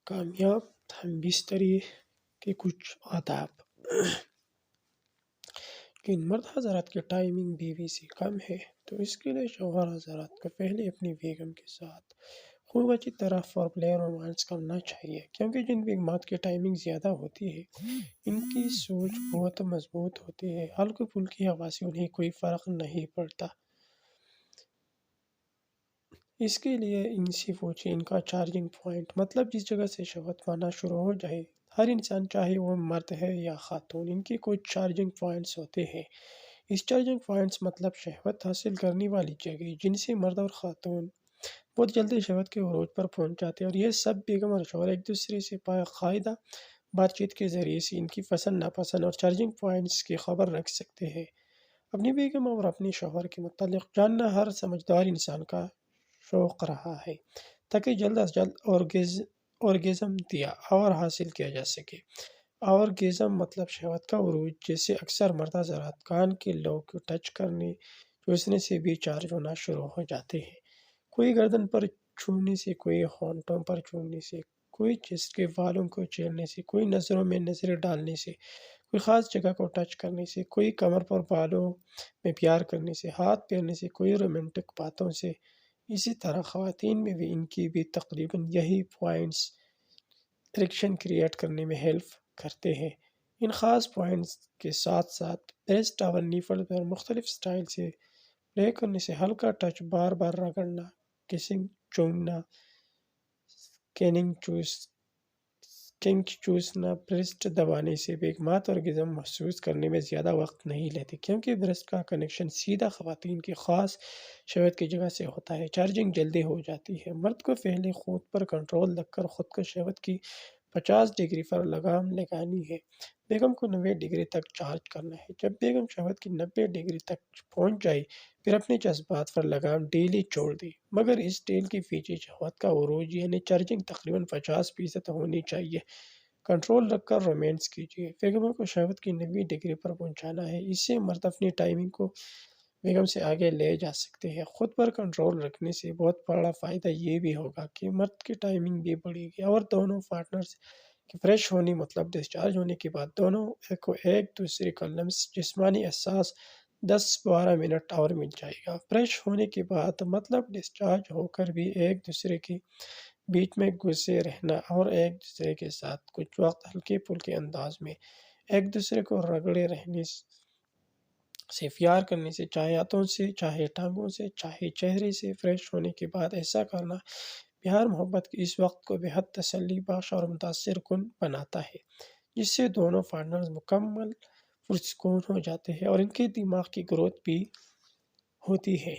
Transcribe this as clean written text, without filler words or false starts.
کامیاب ہم بستری کے کچھ آداب۔ کن مرد حضرات کی ٹائمنگ بیوی سے کم ہے تو اس کے لیے شوہر حضرات کو پہلے اپنی بیگم کے ساتھ خوب اچھی طرح فور پلے رومانس کرنا چاہیے، کیونکہ جن بیگمات کی ٹائمنگ زیادہ ہوتی ہے ان کی سوچ بہت مضبوط ہوتی ہے، ہلکی پھلکی ہوا سے انہیں کوئی فرق نہیں پڑتا۔ اس کے لیے ان سے پوچھیں ان کا چارجنگ پوائنٹ، مطلب جس جگہ سے شہوت پانا شروع ہو جائے۔ ہر انسان چاہے وہ مرد ہے یا خاتون، ان کے کچھ چارجنگ پوائنٹس ہوتے ہیں۔ اس چارجنگ پوائنٹس مطلب شہوت حاصل کرنے والی جگہ جن سے مرد اور خاتون بہت جلدی شہوت کے عروج پر پہنچ جاتے ہیں، اور یہ سب بیگم اور شوہر ایک دوسرے سے باقاعدہ بات چیت کے ذریعے سے ان کی پسند ناپسند اور چارجنگ پوائنٹس کی خبر رکھ سکتے ہیں۔ اپنی بیگم اور اپنے شوہر کے متعلق جاننا ہر سمجھدار انسان کا شوق رہا ہے، تاکہ جلد از جلد اورگزم دیا اور حاصل کیا جا سکے۔ اورگزم مطلب شہوت کا عروج، جیسے اکثر مرد حضرات کان کے لوب کو ٹچ کرنے چوسنے سے بھی چارج ہونا شروع ہو جاتے ہیں۔ کوئی گردن پر چھونے سے، کوئی ہونٹوں پر چھونے سے، کوئی چیسٹ کے بالوں کو چھیڑنے سے، کوئی نظروں میں نظریں ڈالنے سے، کوئی خاص جگہ کو ٹچ کرنے سے، کوئی کمر پر بالوں میں پیار کرنے سے، ہاتھ پھیرنے سے، کوئی رومانٹک باتوں سے۔ اسی طرح خواتین میں بھی ان کی بھی تقریباً یہی پوائنٹس اریکشن کریٹ کرنے میں ہیلپ کرتے ہیں۔ ان خاص پوائنٹس کے ساتھ ساتھ بریسٹ اور نیپل پر مختلف سٹائل سے پلے کرنے سے، ہلکا ٹچ، بار بار رگڑنا، کسنگ، چومنا، کنک چوسنا، بریسٹ دبانے سے بیگمات اورگزم محسوس کرنے میں زیادہ وقت نہیں لیتے، کیونکہ بریسٹ کا کنیکشن سیدھا خواتین کی خاص شہوت کی جگہ سے ہوتا ہے۔ چارجنگ جلدی ہو جاتی ہے۔ مرد کو پہلے خود پر کنٹرول رکھ کر خود کو شہوت کی 50 ڈگری پر لگام لگانی ہے، بیگم کو 90 ڈگری تک چارج کرنا ہے۔ جب بیگم شہوت کی 90 ڈگری تک پہنچ جائے پھر اپنے جذبات پر لگام ڈھیلی چھوڑ دی، مگر اس ڈھیل کے پیچھے شہوت کا عروج یعنی چارجنگ تقریباً 50% ہونی چاہیے۔ کنٹرول رکھ کر رومانس کیجیے۔ بیگموں کو شہوت کی 90 ڈگری پر پہنچانا ہے، اس سے مرد اپنی ٹائمنگ کو بیگم سے آگے لے جا سکتے ہیں۔ خود پر کنٹرول رکھنے سے بہت بڑا فائدہ یہ بھی ہوگا کہ مرد کی ٹائمنگ بھی بڑھے گی اور دونوں پارٹنرز کی فریش ہونے مطلب ڈسچارج ہونے کے بعد دونوں کو ایک دوسرے کا لمس جسمانی احساس 10-12 منٹ اور مل جائے گا۔ فریش ہونے کے بعد مطلب ڈسچارج ہو کر بھی ایک دوسرے کے بیچ میں گھسے رہنا اور ایک دوسرے کے ساتھ کچھ وقت ہلکے پھلکے انداز میں ایک دوسرے کو رگڑے رہنے سے، پیار کرنے سے، چاہے ہاتھوں سے، چاہے ٹانگوں سے، چاہے چہرے سے، فریش ہونے کے بعد ایسا کرنا پیار محبت کے اس وقت کو بہت تسلی بخش اور متاثر کن بناتا ہے، جس سے دونوں پارٹنرز مکمل پرسکون ہو جاتے ہیں اور ان کے دماغ کی گروتھ بھی ہوتی ہے۔